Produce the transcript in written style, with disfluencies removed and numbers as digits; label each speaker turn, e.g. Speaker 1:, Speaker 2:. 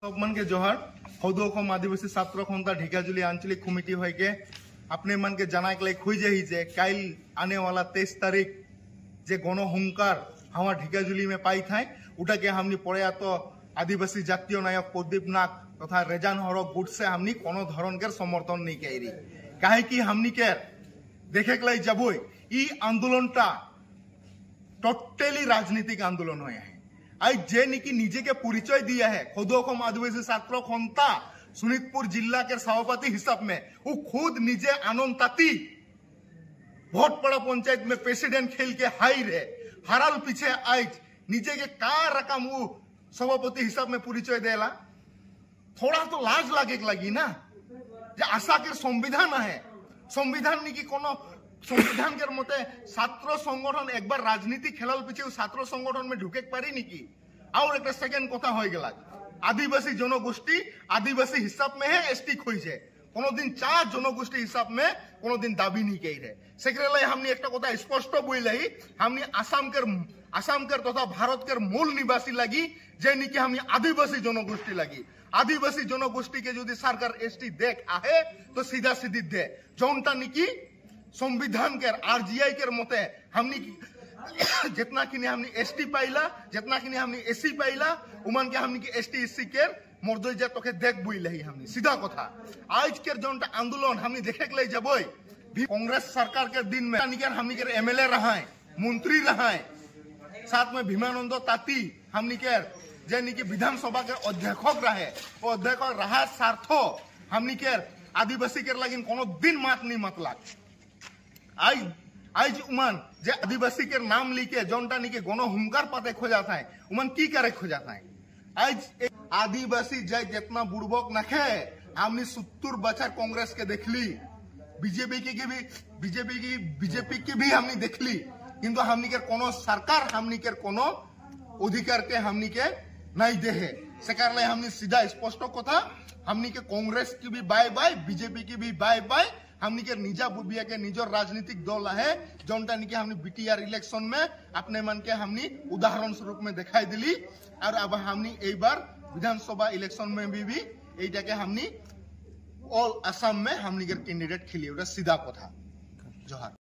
Speaker 1: सब मन के जोहार हौदो आदिवासी छात्र सन्था ढेकियाजुली आंचलिक कमिटी होके अपने मन के जना के खुजे ही जे कल आने वाला 23 तारीख जे गणहुंकार हमारा ढेकियाजुली में पाई था उठा के हमने पड़े तो आदिवासी जातीय नायक प्रदीप नाग तथा रेजान हरक गुट से हमने कोनो धरण के समर्थन नहीं करी कहे कि हमने के देखे के जब ई आंदोलनटा टोटली राजनीतिक आंदोलन हुए है आज जे निकी निजे के परिचय दिया है खुद आदिवासी छात्र सन्था शोणितपुर जिला के सभापति हिसाब में वो खुद निजे आनंद ताती भोटपड़ा पंचायत में प्रेसिडेंट खेल के हाई रे हराल पीछे आज निजे के का रकम वो सभापति हिसाब में परिचय देला थोड़ा तो लाज लागे लगी ना जे आशा के संविधान है संविधान निकी कोनो संविधान के मते छात्र संगठन एक बार राजनीति खेलाल पीछे छात्र संगठन में ढुके पारी निकी और एक सेकेंड कथा हो गला आदिवासी जनगोष्ठी आदिवासी हिसाब में है एसटी खोइछे कोनो दिन चार जनगोष्ठी हिसाब में कोनो दिन दाबी नहीं कई रे सेक्रेटरी हमने एक कथा स्पष्ट बोलही हमने आसाम के तथा भारत के मूल निवासी लगी जे निकी हमने आदिवासी जनगोष्ठी लगी आदिवासी जनगोष्ठी के यदि सरकार एसटी देख आहे तो सीधा सीधी दे जोनटा निकी संविधान के आरजीआई के मते हमनी जितना कि हमनी एसटी पाइला जितना कि हमनी एसी पाइला उमन के हमनी एसटी एससी के मर्यादा तो के देख बुई लही हमनी सीधा कथा आज के जोनटा आंदोलन हमनी देखे के जबई कांग्रेस सरकार के दिन में हमनी के एमएलए रहा है मंत्री रहा है साथ में भीमानंद ताती हमनी के जे निकी विधानसभा के अध्यक्ष रहे वो अध्यक्ष रहा स्वार्थ हमनी के आदिवासी के लगिन कोनो दिन मात नहीं मतला आज आज उमन जे आदिवासी के नाम लिखे जोनटा निके गणहुंकार पाते खोजाता है उमन की करे खोजाता है आज आदिवासी जय जितना बुड़बक नखे हमने 70 बछर कांग्रेस के देखली बीजेपी की भी हमने देखली किंतु हमनी के कोनो सरकार हमनी के कोनो अधिकार के हमनी के नहीं दे है सरकार ले हमने सीधा स्पष्ट कथा हमनी के कांग्रेस की भी बाय बाय बीजेपी की भी बाय बाय हमनी के निजा बुबिया के निजर राजनीतिक दल है जोनटा निके हमनी बीटीआर इलेक्शन में अपने मन के हमनी उदाहरण स्वरूप में दिखाई दिली और अब हमनी एक बार विधानसभा इलेक्शन में भी एटा के हमनी ऑल असम में हमनी के कैंडिडेट खेली सीधा कथा जोहार।